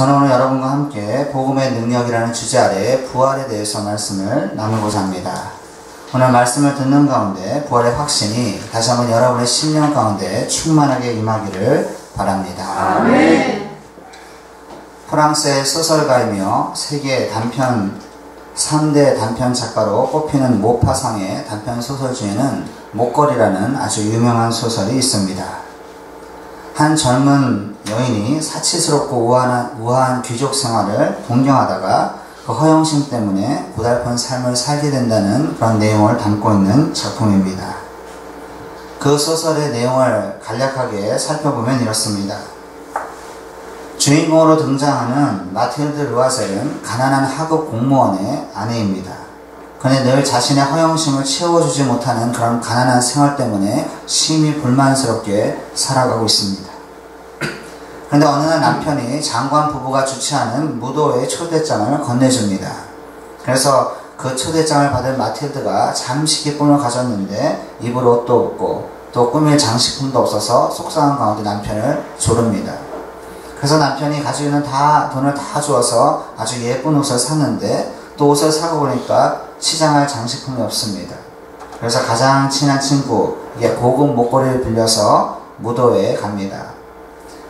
저는 오늘 여러분과 함께 복음의 능력이라는 주제 아래 부활에 대해서 말씀을 나누고자 합니다. 오늘 말씀을 듣는 가운데 부활의 확신이 다시 한번 여러분의 심령 가운데 충만하게 임하기를 바랍니다. 아멘. 프랑스의 소설가이며 세계 단편 3대 단편 작가로 꼽히는 모파상의 단편 소설 중에는 목걸이라는 아주 유명한 소설이 있습니다. 한 젊은 여인이 사치스럽고 우아한 귀족 생활을 동경하다가 그 허영심 때문에 고달픈 삶을 살게 된다는 그런 내용을 담고 있는 작품입니다. 그 소설의 내용을 간략하게 살펴보면 이렇습니다. 주인공으로 등장하는 마틸드 르와셀은 가난한 하급 공무원의 아내입니다. 그는 늘 자신의 허영심을 채워주지 못하는 그런 가난한 생활 때문에 심히 불만스럽게 살아가고 있습니다. 그런데 어느 날 남편이 장관 부부가 주최하는 무도회 초대장을 건네줍니다. 그래서 그 초대장을 받은 마틸드가 잠시 기쁨을 가졌는데 입을 옷도 없고 또 꾸밀 장식품도 없어서 속상한 가운데 남편을 조릅니다. 그래서 남편이 가지고 있는 돈을 다 주어서 아주 예쁜 옷을 샀는데 또 옷을 사고 보니까 치장할 장식품이 없습니다. 그래서 가장 친한 친구, 고급 목걸이를 빌려서 무도회에 갑니다.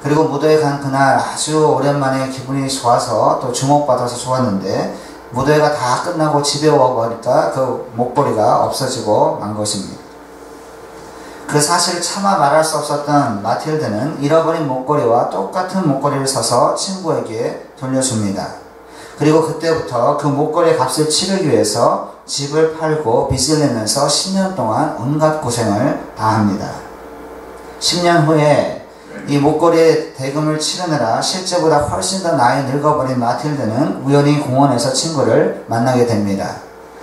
그리고 무도회 간 그날 아주 오랜만에 기분이 좋아서 또 주목받아서 좋았는데 무도회가 다 끝나고 집에 와보니까 그 목걸이가 없어지고 만 것입니다. 그 사실을 차마 말할 수 없었던 마틸드는 잃어버린 목걸이와 똑같은 목걸이를 사서 친구에게 돌려줍니다. 그리고 그때부터 그 목걸이의 값을 치르기 위해서 집을 팔고 빚을 내면서 10년 동안 온갖 고생을 다합니다. 10년 후에 이 목걸이의 대금을 치르느라 실제보다 훨씬 더 나이 늙어버린 마틸드는 우연히 공원에서 친구를 만나게 됩니다.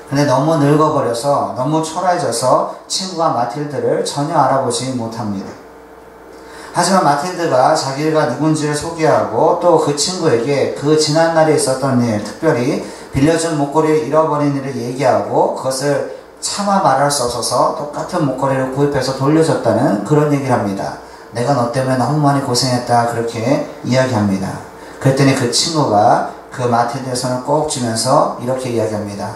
근데 너무 늙어버려서 너무 초라해져서 친구가 마틸드를 전혀 알아보지 못합니다. 하지만 마틸드가 자기가 누군지를 소개하고 또 그 친구에게 그 지난날에 있었던 일, 특별히 빌려준 목걸이를 잃어버린 일을 얘기하고 그것을 차마 말할 수 없어서 똑같은 목걸이를 구입해서 돌려줬다는 그런 얘기를 합니다. 내가 너 때문에 너무 많이 고생했다, 그렇게 이야기합니다. 그랬더니 그 친구가 그 마틸드의 손을 꼭 쥐면서 이렇게 이야기합니다.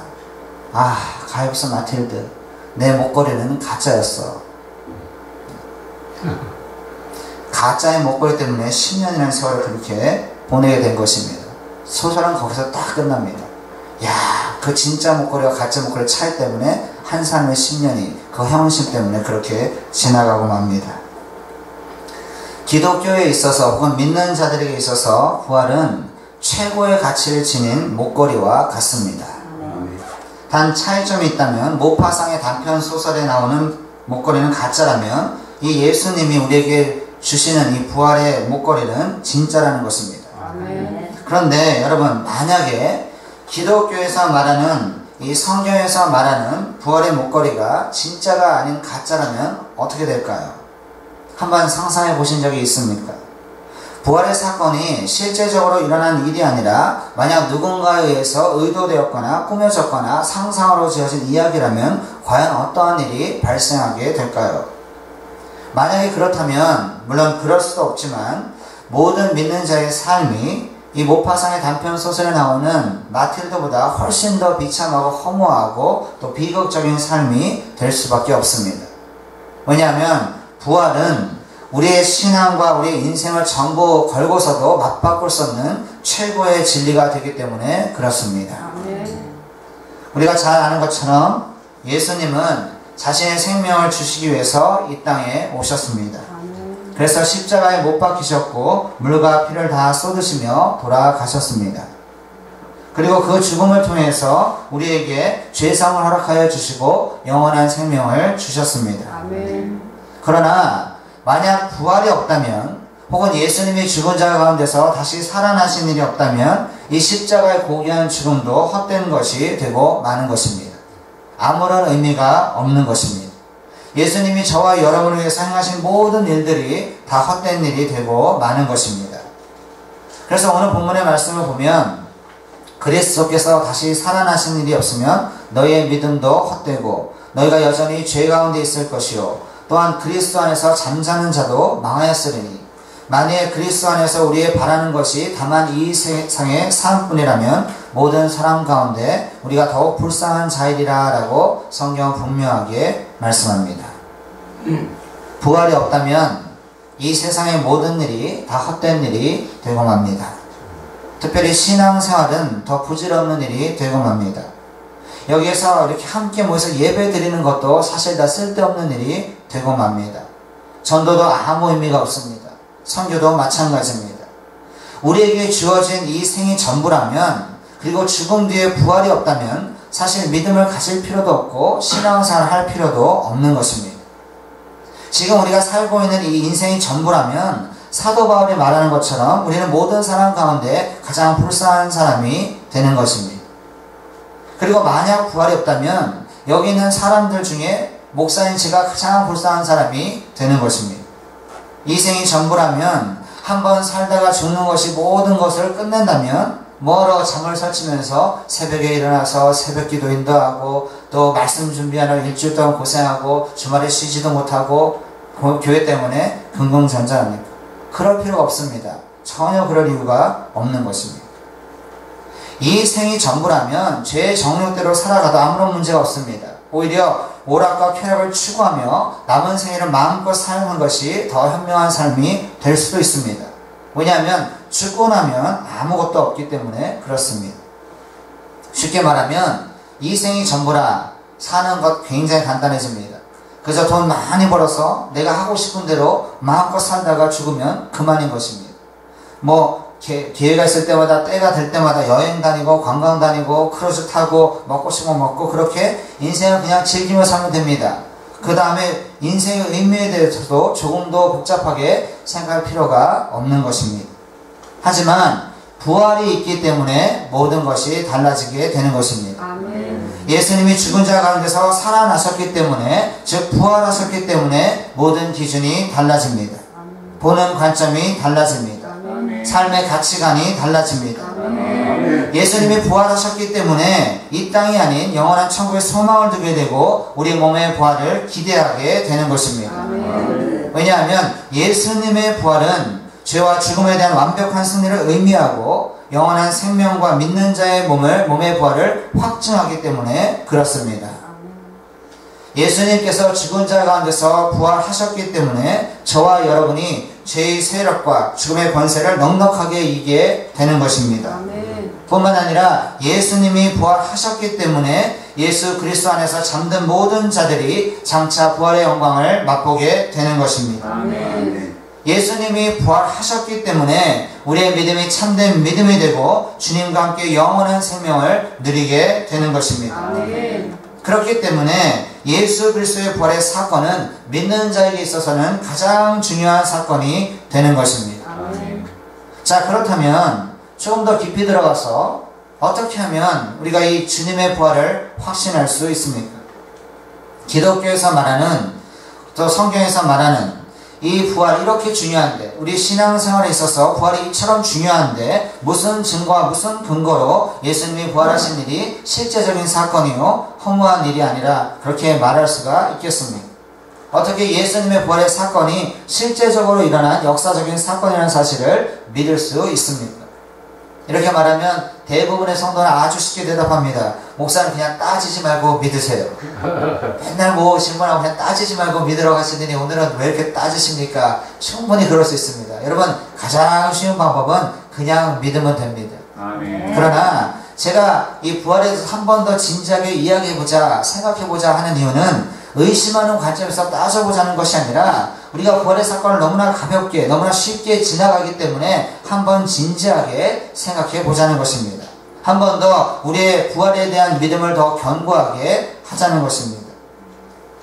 아, 가엾은 마틸드, 내 목걸이는 가짜였어. 가짜의 목걸이 때문에 10년이라는 세월을 그렇게 보내게 된 것입니다. 소설은 거기서 딱 끝납니다. 야, 그 진짜 목걸이와 가짜 목걸이 차이 때문에 한 사람의 10년이 그 허영심 때문에 그렇게 지나가고 맙니다. 기독교에 있어서 혹은 믿는 자들에게 있어서 부활은 최고의 가치를 지닌 목걸이와 같습니다. 단 차이점이 있다면 모파상의 단편 소설에 나오는 목걸이는 가짜라면 이 예수님이 우리에게 주시는 이 부활의 목걸이는 진짜라는 것입니다. 그런데 여러분, 만약에 기독교에서 말하는 이 성경에서 말하는 부활의 목걸이가 진짜가 아닌 가짜라면 어떻게 될까요? 한번 상상해 보신 적이 있습니까? 부활의 사건이 실제적으로 일어난 일이 아니라 만약 누군가에 의해서 의도되었거나 꾸며졌거나 상상으로 지어진 이야기라면 과연 어떠한 일이 발생하게 될까요? 만약에 그렇다면 물론 그럴 수도 없지만 모든 믿는 자의 삶이 이 모파상의 단편 소설에 나오는 마틸드보다 훨씬 더 비참하고 허무하고 또 비극적인 삶이 될 수밖에 없습니다. 왜냐하면 부활은 우리의 신앙과 우리의 인생을 전부 걸고서도 맞바꿀 수 없는 최고의 진리가 되기 때문에 그렇습니다. 우리가 잘 아는 것처럼 예수님은 자신의 생명을 주시기 위해서 이 땅에 오셨습니다. 그래서 십자가에 못 박히셨고 물과 피를 다 쏟으시며 돌아가셨습니다. 그리고 그 죽음을 통해서 우리에게 죄사함을 허락하여 주시고 영원한 생명을 주셨습니다. 그러나 만약 부활이 없다면 혹은 예수님이 죽은 자 가운데서 다시 살아나신 일이 없다면 이 십자가의 고귀한 죽음도 헛된 것이 되고 마는 것입니다. 아무런 의미가 없는 것입니다. 예수님이 저와 여러분을 위해서 행하신 모든 일들이 다 헛된 일이 되고 마는 것입니다. 그래서 오늘 본문의 말씀을 보면 그리스도께서 다시 살아나신 일이 없으면 너희의 믿음도 헛되고 너희가 여전히 죄 가운데 있을 것이요 또한 그리스도 안에서 잠자는 자도 망하였으리니 만일 그리스도 안에서 우리의 바라는 것이 다만 이 세상의 삶뿐이라면 모든 사람 가운데 우리가 더욱 불쌍한 자이리라 라고 성경은 분명하게 말씀합니다. 부활이 없다면 이 세상의 모든 일이 다 헛된 일이 되고 맙니다. 특별히 신앙생활은 더 부질없는 일이 되고 맙니다. 여기에서 이렇게 함께 모여서 예배 드리는 것도 사실 다 쓸데없는 일이 되고 맙니다. 전도도 아무 의미가 없습니다. 선교도 마찬가지입니다. 우리에게 주어진 이 생이 전부라면, 그리고 죽음 뒤에 부활이 없다면 사실 믿음을 가질 필요도 없고 신앙생활을 할 필요도 없는 것입니다. 지금 우리가 살고 있는 이 인생이 전부라면 사도 바울이 말하는 것처럼 우리는 모든 사람 가운데 가장 불쌍한 사람이 되는 것입니다. 그리고 만약 부활이 없다면 여기 있는 사람들 중에 목사인 제가 가장 불쌍한 사람이 되는 것입니다. 이 생이 전부라면 한번 살다가 죽는 것이 모든 것을 끝낸다면 뭐러 잠을 설치면서 새벽에 일어나서 새벽 기도 인도하고 또 말씀 준비하느라 일주일 동안 고생하고 주말에 쉬지도 못하고 교회 때문에 긍긍전전합니까? 그럴 필요가 없습니다. 전혀 그럴 이유가 없는 것입니다. 이 생이 전부라면 죄의 정욕대로 살아가도 아무런 문제가 없습니다. 오히려 오락과 쾌락을 추구하며 남은 생애를 마음껏 사는 것이 더 현명한 삶이 될 수도 있습니다. 왜냐하면 죽고 나면 아무것도 없기 때문에 그렇습니다. 쉽게 말하면 이 생이 전부라 사는 것 굉장히 간단해집니다. 그래서 돈 많이 벌어서 내가 하고 싶은 대로 마음껏 살다가 죽으면 그만인 것입니다. 기회가 있을 때마다 때가 될 때마다 여행 다니고 관광 다니고 크루즈 타고 먹고 싶은 거 먹고 그렇게 인생을 그냥 즐기며 살면 됩니다. 그 다음에 인생의 의미에 대해서도 조금 더 복잡하게 생각할 필요가 없는 것입니다. 하지만 부활이 있기 때문에 모든 것이 달라지게 되는 것입니다. 아멘. 예수님이 죽은 자 가운데서 살아나셨기 때문에, 즉 부활하셨기 때문에 모든 기준이 달라집니다. 아멘. 보는 관점이 달라집니다. 아멘. 삶의 가치관이 달라집니다. 아멘. 예수님이 부활하셨기 때문에 이 땅이 아닌 영원한 천국에 소망을 두게 되고 우리 몸의 부활을 기대하게 되는 것입니다. 아멘. 왜냐하면 예수님의 부활은 죄와 죽음에 대한 완벽한 승리를 의미하고 영원한 생명과 믿는 자의 몸의 부활을 확증하기 때문에 그렇습니다. 예수님께서 죽은 자 가운데서 부활하셨기 때문에 저와 여러분이 죄의 세력과 죽음의 권세를 넉넉하게 이기게 되는 것입니다. 아멘. 뿐만 아니라 예수님이 부활하셨기 때문에 예수 그리스도 안에서 잠든 모든 자들이 장차 부활의 영광을 맛보게 되는 것입니다. 아멘. 예수님이 부활하셨기 때문에 우리의 믿음이 참된 믿음이 되고 주님과 함께 영원한 생명을 누리게 되는 것입니다. 아멘. 그렇기 때문에 예수 그리스도의 부활의 사건은 믿는 자에게 있어서는 가장 중요한 사건이 되는 것입니다. 아멘. 자, 그렇다면 조금 더 깊이 들어가서 어떻게 하면 우리가 이 주님의 부활을 확신할 수 있습니까? 기독교에서 말하는, 또 성경에서 말하는 이 부활이 이렇게 중요한데, 우리 신앙생활에 있어서 부활이 이처럼 중요한데 무슨 증거와 무슨 근거로 예수님이 부활하신 일이 실제적인 사건이요 허무한 일이 아니라 그렇게 말할 수가 있겠습니까? 어떻게 예수님의 부활의 사건이 실제적으로 일어난 역사적인 사건이라는 사실을 믿을 수 있습니까? 이렇게 말하면 대부분의 성도는 아주 쉽게 대답합니다. 목사는 그냥 따지지 말고 믿으세요. 맨날 신문하고 그냥 따지지 말고 믿으러 가시더니 오늘은 왜 이렇게 따지십니까? 충분히 그럴 수 있습니다. 여러분, 가장 쉬운 방법은 그냥 믿으면 됩니다. 아멘. 그러나 제가 이 부활에 대해서 한 번 더 진지하게 이야기해보자, 생각해보자 하는 이유는 의심하는 관점에서 따져보자는 것이 아니라 우리가 부활의 사건을 너무나 가볍게, 너무나 쉽게 지나가기 때문에 한번 진지하게 생각해 보자는 것입니다. 한 번 더 우리의 부활에 대한 믿음을 더 견고하게 하자는 것입니다.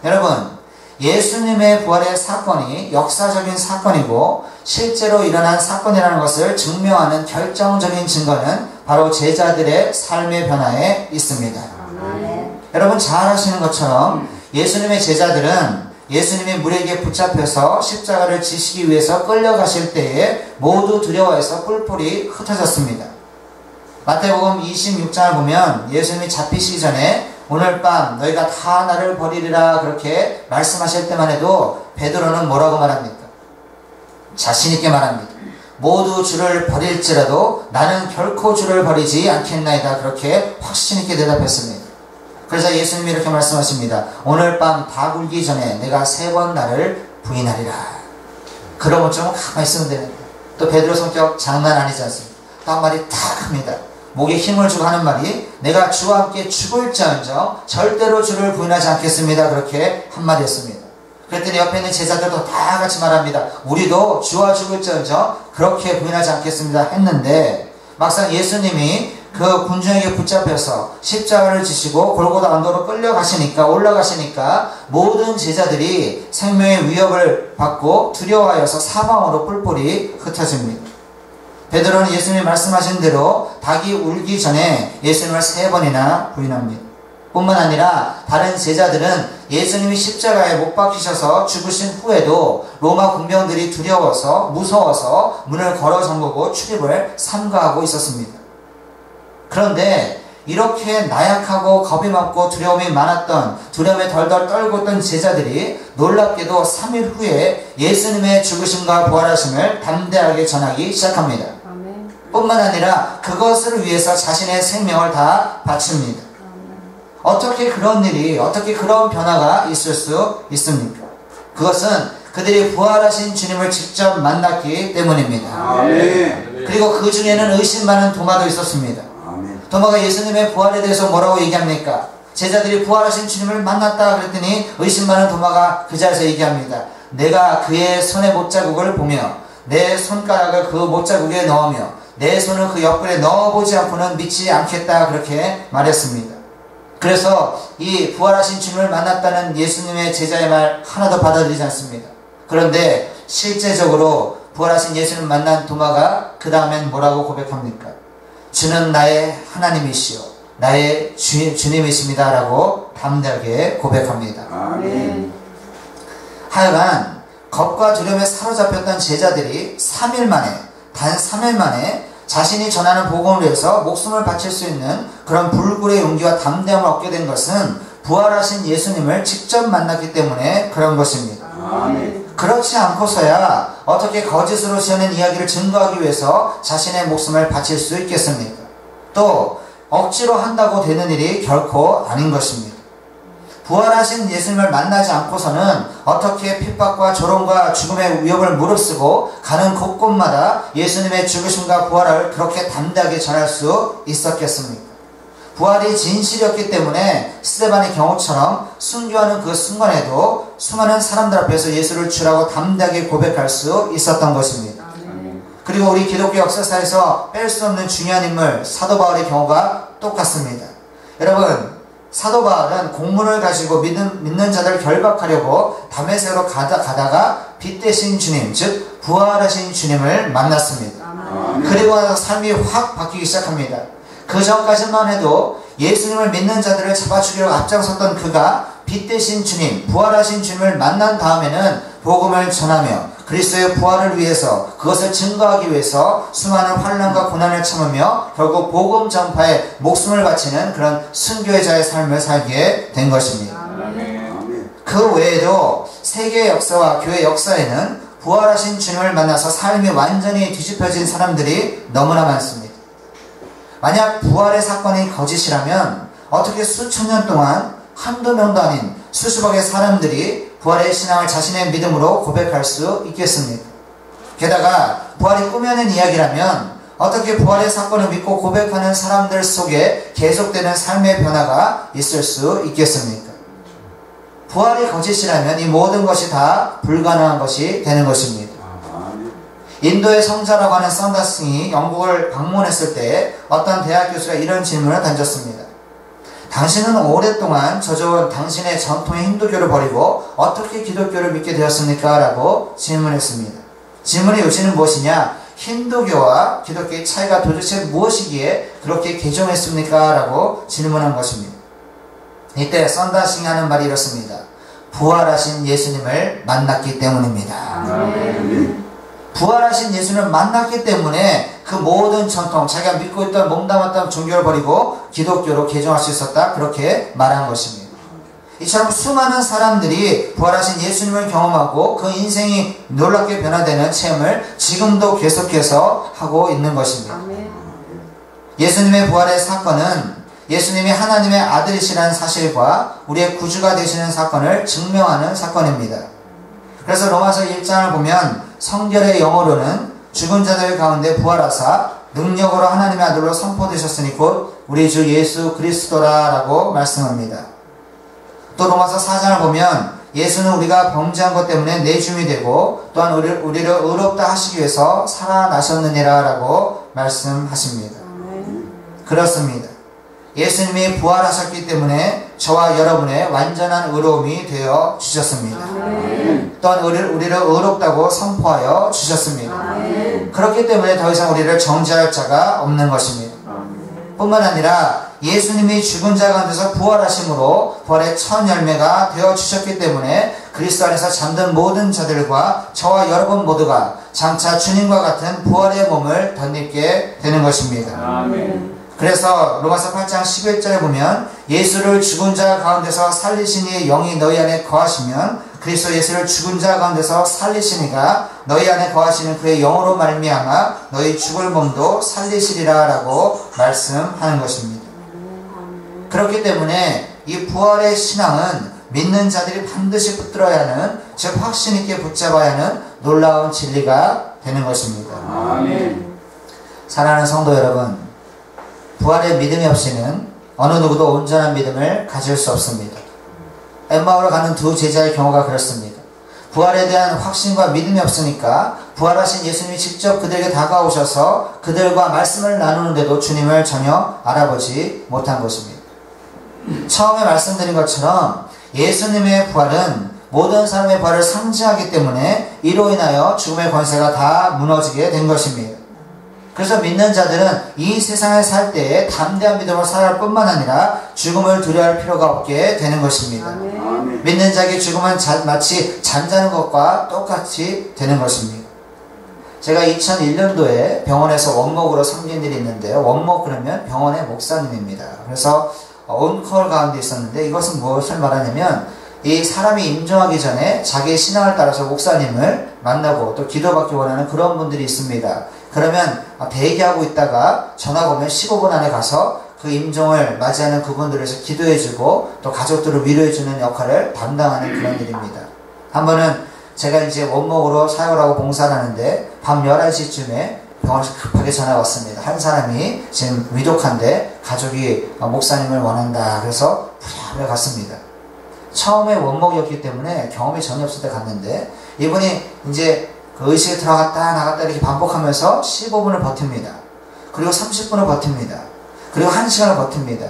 여러분, 예수님의 부활의 사건이 역사적인 사건이고 실제로 일어난 사건이라는 것을 증명하는 결정적인 증거는 바로 제자들의 삶의 변화에 있습니다. 여러분 잘 아시는 것처럼 예수님의 제자들은 예수님이 물에게 붙잡혀서 십자가를 지시기 위해서 끌려가실 때에 모두 두려워해서 뿔뿔이 흩어졌습니다. 마태복음 26장을 보면 예수님이 잡히시기 전에 오늘 밤 너희가 다 나를 버리리라 그렇게 말씀하실 때만 해도 베드로는 뭐라고 말합니까? 자신있게 말합니다. 모두 주를 버릴지라도 나는 결코 주를 버리지 않겠나이다. 그렇게 확신있게 대답했습니다. 그래서 예수님이 이렇게 말씀하십니다. 오늘 밤 다 굴기 전에 내가 3번 나를 부인하리라. 그러면 좀 가만히 있으면 되는데 또 베드로 성격 장난 아니지 않습니까? 또 한 말이 탁 합니다. 목에 힘을 주고 하는 말이 내가 주와 함께 죽을지언정 절대로 주를 부인하지 않겠습니다. 그렇게 한마디였습니다. 그랬더니 옆에 있는 제자들도 다 같이 말합니다. 우리도 주와 죽을지언정 그렇게 부인하지 않겠습니다 했는데 막상 예수님이 그 군중에게 붙잡혀서 십자가를 지시고 골고다 언덕으로 끌려가시니까 올라가시니까 모든 제자들이 생명의 위협을 받고 두려워하여서 사방으로 뿔뿔이 흩어집니다. 베드로는 예수님이 말씀하신 대로 닭이 울기 전에 예수님을 3번이나 부인합니다. 뿐만 아니라 다른 제자들은 예수님이 십자가에 못 박히셔서 죽으신 후에도 로마 군병들이 두려워서 무서워서 문을 걸어 잠그고 출입을 삼가하고 있었습니다. 그런데 이렇게 나약하고 겁이 많고 두려움이 많았던 두려움에 덜덜 떨고 있던 제자들이 놀랍게도 3일 후에 예수님의 죽으심과 부활하심을 담대하게 전하기 시작합니다. 아멘. 뿐만 아니라 그것을 위해서 자신의 생명을 다 바칩니다. 어떻게 그런 일이, 어떻게 그런 변화가 있을 수 있습니까? 그것은 그들이 부활하신 주님을 직접 만났기 때문입니다. 아멘. 그리고 그 중에는 의심 많은 도마도 있었습니다. 아멘. 도마가 예수님의 부활에 대해서 뭐라고 얘기합니까? 제자들이 부활하신 주님을 만났다 그랬더니 의심 많은 도마가 그 자리에서 얘기합니다. 내가 그의 손의 못자국을 보며 내 손가락을 그 못자국에 넣으며 내 손을 그 옆구리에 넣어보지 않고는 믿지 않겠다 그렇게 말했습니다. 그래서 이 부활하신 주님을 만났다는 예수님의 제자의 말 하나도 받아들이지 않습니다. 그런데 실제적으로 부활하신 예수님을 만난 도마가 그 다음엔 뭐라고 고백합니까? 주는 나의 하나님이시오 나의 주님이십니다 라고 담대하게 고백합니다. 아멘. 하여간 겁과 두려움에 사로잡혔던 제자들이 3일 만에 단 3일 만에 자신이 전하는 복음을 위해서 목숨을 바칠 수 있는 그런 불굴의 용기와 담대함을 얻게 된 것은 부활하신 예수님을 직접 만났기 때문에 그런 것입니다. 아멘. 그렇지 않고서야 어떻게 거짓으로 지어낸 이야기를 증거하기 위해서 자신의 목숨을 바칠 수 있겠습니까? 또 억지로 한다고 되는 일이 결코 아닌 것입니다. 부활하신 예수님을 만나지 않고서는 어떻게 핍박과 조롱과 죽음의 위협을 무릅쓰고 가는 곳곳마다 예수님의 죽으심과 부활을 그렇게 담대하게 전할 수 있었겠습니까? 부활이 진실이었기 때문에 스데반의 경우처럼 순교하는 그 순간에도 수많은 사람들 앞에서 예수를 주라고 담대하게 고백할 수 있었던 것입니다. 그리고 우리 기독교 역사사에서 뺄 수 없는 중요한 인물 사도 바울의 경우가 똑같습니다. 여러분, 사도 바울은 공문을 가지고 믿는 자들을 결박하려고 다메섹으로 가다가 빛 대신 주님, 즉 부활하신 주님을 만났습니다. 그리고 나서 삶이 확 바뀌기 시작합니다. 그 전까지만 해도 예수님을 믿는 자들을 잡아 죽이려고 앞장섰던 그가 빛 대신 주님, 부활하신 주님을 만난 다음에는 복음을 전하며 그리스도의 부활을 위해서 그것을 증거하기 위해서 수많은 환난과 고난을 참으며 결국 복음 전파에 목숨을 바치는 그런 순교자의 삶을 살게 된 것입니다. 아멘. 그 외에도 세계 역사와 교회 역사에는 부활하신 주님을 만나서 삶이 완전히 뒤집혀진 사람들이 너무나 많습니다. 만약 부활의 사건이 거짓이라면 어떻게 수천 년 동안 한두 명도 아닌 수십억의 사람들이 부활의 신앙을 자신의 믿음으로 고백할 수 있겠습니까? 게다가 부활이 꾸며낸 이야기라면 어떻게 부활의 사건을 믿고 고백하는 사람들 속에 계속되는 삶의 변화가 있을 수 있겠습니까? 부활이 거짓이라면 이 모든 것이 다 불가능한 것이 되는 것입니다. 인도의 성자라고 하는 썬다스이 영국을 방문했을 때 어떤 대학 교수가 이런 질문을 던졌습니다. 당신은 오랫동안 저저온 당신의 전통의 힌두교를 버리고 어떻게 기독교를 믿게 되었습니까? 라고 질문했습니다. 질문의 요지는 무엇이냐? 힌두교와 기독교의 차이가 도대체 무엇이기에 그렇게 개종했습니까? 라고 질문한 것입니다. 이때 썬다싱이 하는 말이 이렇습니다. 부활하신 예수님을 만났기 때문입니다. 아멘. 부활하신 예수님을 만났기 때문에 그 모든 전통, 자기가 믿고 있던 몸담았던 종교를 버리고 기독교로 개종할 수 있었다. 그렇게 말한 것입니다. 이처럼 수많은 사람들이 부활하신 예수님을 경험하고 그 인생이 놀랍게 변화되는 체험을 지금도 계속해서 하고 있는 것입니다. 아멘. 예수님의 부활의 사건은 예수님이 하나님의 아들이시라는 사실과 우리의 구주가 되시는 사건을 증명하는 사건입니다. 그래서 로마서 1장을 보면 성결의 영어로는 죽은 자들 가운데 부활하사 능력으로 하나님의 아들로 선포되셨으니 곧 우리 주 예수 그리스도라라고 말씀합니다. 또 로마서 4장을 보면 예수는 우리가 범죄한 것 때문에 내줌이 되고 또한 우리를 의롭다 하시기 위해서 살아나셨느니라 라고 말씀하십니다. 그렇습니다. 예수님이 부활하셨기 때문에 저와 여러분의 완전한 의로움이 되어 주셨습니다. 또한 우리를 의롭다고 선포하여 주셨습니다. 그렇기 때문에 더 이상 우리를 정죄할 자가 없는 것입니다. 뿐만 아니라 예수님이 죽은 자 가운데서 부활하심으로 부활의 첫 열매가 되어 주셨기 때문에 그리스도 안에서 잠든 모든 자들과 저와 여러분 모두가 장차 주님과 같은 부활의 몸을 덧입게 되는 것입니다. 아멘. 그래서 로마서 8장 11절에 보면 예수를 죽은 자 가운데서 살리시니 영이 너희 안에 거하시면 그리스도 예수를 죽은 자 가운데서 살리시니가 너희 안에 거하시는 그의 영으로 말미암아 너희 죽을 몸도 살리시리라 라고 말씀하는 것입니다. 그렇기 때문에 이 부활의 신앙은 믿는 자들이 반드시 붙들어야 하는, 즉 확신 있게 붙잡아야 하는 놀라운 진리가 되는 것입니다. 아멘. 사랑하는 성도 여러분, 부활의 믿음이 없이는 어느 누구도 온전한 믿음을 가질 수 없습니다. 엠마오로 가는 두 제자의 경우가 그렇습니다. 부활에 대한 확신과 믿음이 없으니까 부활하신 예수님이 직접 그들에게 다가오셔서 그들과 말씀을 나누는데도 주님을 전혀 알아보지 못한 것입니다. 처음에 말씀드린 것처럼 예수님의 부활은 모든 사람의 부활을 상징하기 때문에 이로 인하여 죽음의 권세가 다 무너지게 된 것입니다. 그래서 믿는 자들은 이 세상에 살 때에 담대한 믿음으로 살아갈 뿐만 아니라 죽음을 두려워할 필요가 없게 되는 것입니다. 아멘. 믿는 자에게 죽음은 마치 잠자는 것과 똑같이 되는 것입니다. 제가 2001년도에 병원에서 원목으로 섬긴 일이 있는데요. 원목 그러면 병원의 목사님입니다. 그래서 온콜 가운데 있었는데 이것은 무엇을 말하냐면 이 사람이 임종하기 전에 자기의 신앙을 따라서 목사님을 만나고 또 기도받기 원하는 그런 분들이 있습니다. 그러면 대기하고 있다가 전화가 오면 15분 안에 가서 그 임종을 맞이하는 그분들을 위해서 기도해주고 또 가족들을 위로해주는 역할을 담당하는 그런 일입니다. 한 번은 제가 이제 원목으로 사역을 하고 봉사를 하는데 밤 11시쯤에 병원에서 급하게 전화가 왔습니다. 한 사람이 지금 위독한데 가족이 목사님을 원한다. 그래서 부랴부랴 갔습니다. 처음에 원목이었기 때문에 경험이 전혀 없을 때 갔는데 이분이 이제 그 의식에 들어갔다 나갔다 이렇게 반복하면서 15분을 버팁니다. 그리고 30분을 버팁니다. 그리고 1시간을 버팁니다.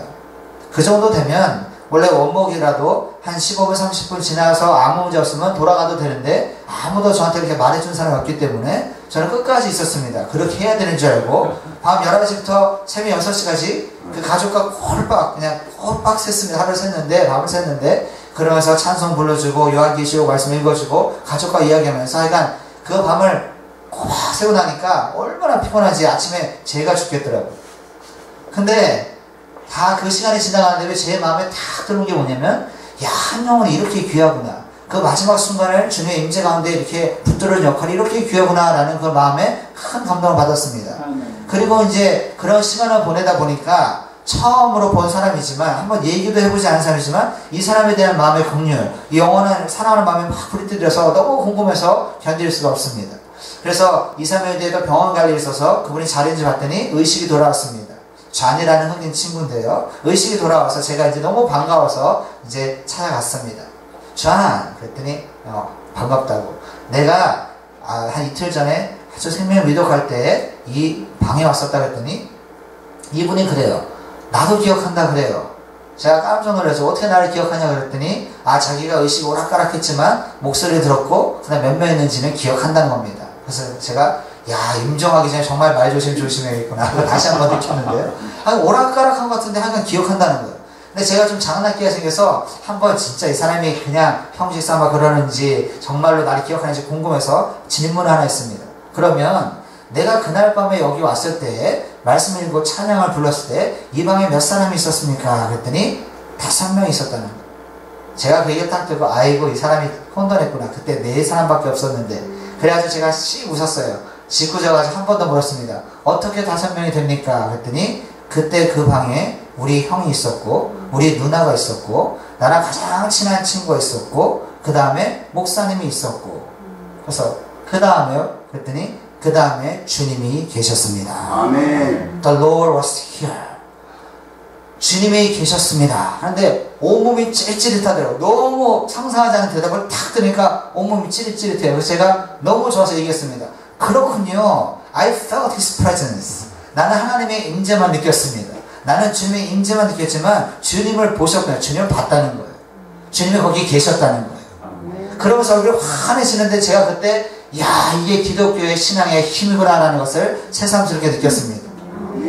그 정도 되면 원래 원목이라도 한 15분 30분 지나서 아무 문제 없으면 돌아가도 되는데 아무도 저한테 그렇게 말해준 사람이 없기 때문에 저는 끝까지 있었습니다. 그렇게 해야 되는 줄 알고 밤 11시부터 새벽 6시까지 그 가족과 꼴박 샜습니다. 하루를 샜는데 밤을 샜는데 그러면서 찬송 불러주고 요한계시록 말씀 읽어주고 가족과 이야기하면서 하여간 그 밤을 꼬박 새고 나니까 얼마나 피곤한지 아침에 제가 죽겠더라고요. 근데 다 그 시간이 지나가는데 왜 제 마음에 탁 드는 게 뭐냐면 야, 한 영혼이 이렇게 귀하구나. 그 마지막 순간을 주님의 임재 가운데 이렇게 붙들는 역할이 이렇게 귀하구나 라는 그 마음에 큰 감동을 받았습니다. 그리고 이제 그런 시간을 보내다 보니까 처음으로 본 사람이지만 한번 얘기도 해보지 않은 사람이지만 이 사람에 대한 마음의 긍휼, 이 영원한 사랑하는 마음이 막 부리뜨려서 너무 궁금해서 견딜 수가 없습니다. 그래서 2, 3일 뒤에도 병원 갈 일이 있어서 그분이 잘인지 봤더니 의식이 돌아왔습니다. 좌니라는 흑인 친구인데요. 의식이 돌아와서 제가 이제 너무 반가워서 이제 찾아갔습니다. 좌! 그랬더니 반갑다고. 내가 한 이틀 전에 아주 생명을 위독할 때 이 방에 왔었다 그랬더니 이분이 그래요. 나도 기억한다 그래요. 제가 깜짝 놀라서 어떻게 나를 기억하냐 그랬더니 자기가 의식이 오락가락했지만 목소리 들었고 그다음 몇 명이었는지는 기억한다는 겁니다. 그래서 제가 임종하기 전에 정말 말 조심해야겠구나. 다시 한번 느꼈는데요. 오락가락한 것 같은데 항상 기억한다는 거예요. 근데 제가 좀 장난기가 생겨서 한번 진짜 이 사람이 그냥 형식 삼아 그러는지 정말로 나를 기억하는지 궁금해서 질문을 하나 했습니다. 그러면 내가 그날 밤에 여기 왔을 때 말씀을 읽고 찬양을 불렀을 때 이 방에 몇 사람이 있었습니까? 그랬더니 5명이 있었다는 거예요. 제가 그 얘기를 딱 듣고 아이고 이 사람이 혼돈했구나. 그때 4사람밖에 없었는데. 그래가지고 제가 씩 웃었어요. 짓궂어가지고 한 번 더 물었습니다. 어떻게 5명이 됩니까? 그랬더니 그때 그 방에 우리 형이 있었고 우리 누나가 있었고 나랑 가장 친한 친구가 있었고 그 다음에 목사님이 있었고 그래서 그 다음에요? 그랬더니 그 다음에 주님이 계셨습니다. 아멘. The Lord was here. 주님이 계셨습니다. 하는데 온몸이 찌릿찌릿하더라고요. 너무 상상하지 않은 대답을 탁 들으니까 온몸이 찌릿찌릿해요. 그래서 제가 너무 좋아서 얘기했습니다. 그렇군요. I felt His presence. 나는 하나님의 임재만 느꼈습니다. 나는 주님의 임재만 느꼈지만 주님을 보셨구나. 주님을 봤다는 거예요. 주님이 거기 계셨다는 거예요. 그러면서 얼굴이 환해지는데 제가 그때 야 이게 기독교의 신앙의 힘이구나 라는 것을 새삼스럽게 느꼈습니다.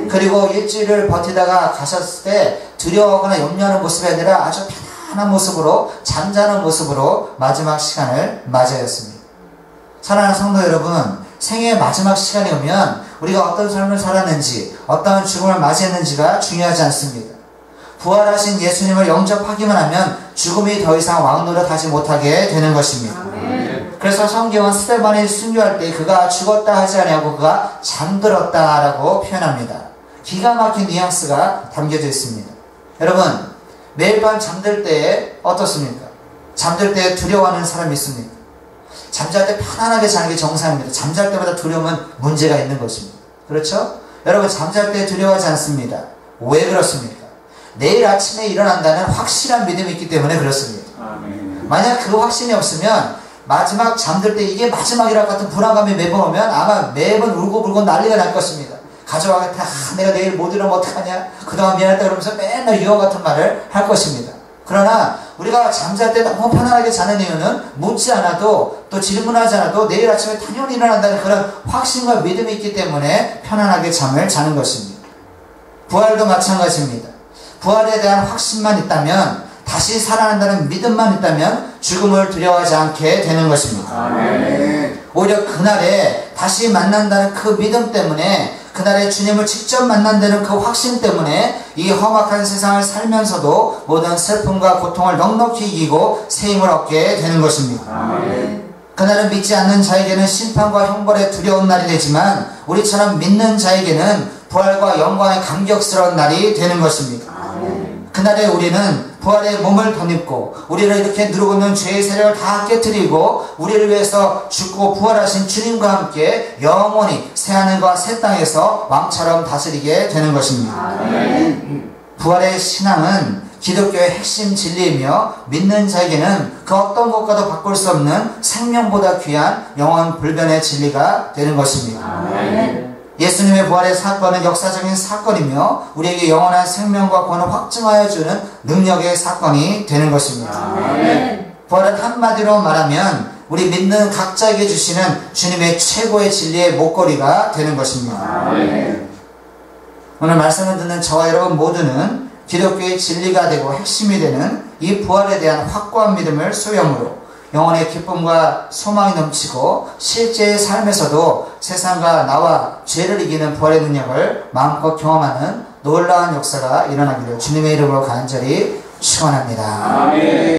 그리고 일주일을 버티다가 가셨을 때 두려워하거나 염려하는 모습이 아니라 아주 편안한 모습으로 잠자는 모습으로 마지막 시간을 맞이하였습니다. 사랑하는 성도 여러분, 생애의 마지막 시간이 오면 우리가 어떤 삶을 살았는지 어떤 죽음을 맞이했는지가 중요하지 않습니다. 부활하신 예수님을 영접하기만 하면 죽음이 더 이상 왕노릇하지 못하게 되는 것입니다. 그래서 성경은 스데반이 순교할 때 그가 죽었다 하지 아니하고 그가 잠들었다라고 표현합니다. 기가 막힌 뉘앙스가 담겨져 있습니다. 여러분, 매일 밤 잠들 때에 어떻습니까? 잠들 때 두려워하는 사람이 있습니까? 잠잘 때 편안하게 자는 게 정상입니다. 잠잘 때마다 두려우면 문제가 있는 것입니다. 그렇죠? 여러분, 잠잘 때 두려워하지 않습니다. 왜 그렇습니까? 내일 아침에 일어난다는 확실한 믿음이 있기 때문에 그렇습니다. 만약 그 확신이 없으면 마지막 잠들 때 이게 마지막이라 같은 불안감이 매번 오면 아마 매번 울고불고 난리가 날 것입니다. 가져가겠다. 내가 내일 못 일어나면 어떡하냐. 그동안 미안했다 그러면서 맨날 이와 같은 말을 할 것입니다. 그러나 우리가 잠잘 때 너무 편안하게 자는 이유는 묻지 않아도 또 질문하지 않아도 내일 아침에 당연히 일어난다는 그런 확신과 믿음이 있기 때문에 편안하게 잠을 자는 것입니다. 부활도 마찬가지입니다. 부활에 대한 확신만 있다면 다시 살아난다는 믿음만 있다면 죽음을 두려워하지 않게 되는 것입니다. 아멘. 오히려 그날에 다시 만난다는 그 믿음 때문에 그날에 주님을 직접 만난다는 그 확신 때문에 이 험악한 세상을 살면서도 모든 슬픔과 고통을 넉넉히 이기고 새 힘을 얻게 되는 것입니다. 아멘. 그날은 믿지 않는 자에게는 심판과 형벌의 두려운 날이 되지만 우리처럼 믿는 자에게는 부활과 영광의 감격스러운 날이 되는 것입니다. 그날에 우리는 부활의 몸을 덧입고 우리를 이렇게 누르고 있는 죄의 세력을 다 깨뜨리고 우리를 위해서 죽고 부활하신 주님과 함께 영원히 새하늘과 새 땅에서 왕처럼 다스리게 되는 것입니다. 아멘. 부활의 신앙은 기독교의 핵심 진리이며 믿는 자에게는 그 어떤 것과도 바꿀 수 없는 생명보다 귀한 영원 불변의 진리가 되는 것입니다. 아멘. 예수님의 부활의 사건은 역사적인 사건이며 우리에게 영원한 생명과 구원을 확증하여 주는 능력의 사건이 되는 것입니다. 아멘. 부활은 한마디로 말하면 우리 믿는 각자에게 주시는 주님의 최고의 진리의 목걸이가 되는 것입니다. 아멘. 오늘 말씀을 듣는 저와 여러분 모두는 기독교의 진리가 되고 핵심이 되는 이 부활에 대한 확고한 믿음을 소유함으로 영혼의 기쁨과 소망이 넘치고 실제의 삶에서도 세상과 나와 죄를 이기는 부활의 능력을 마음껏 경험하는 놀라운 역사가 일어나기를 주님의 이름으로 간절히 축원합니다. 아멘.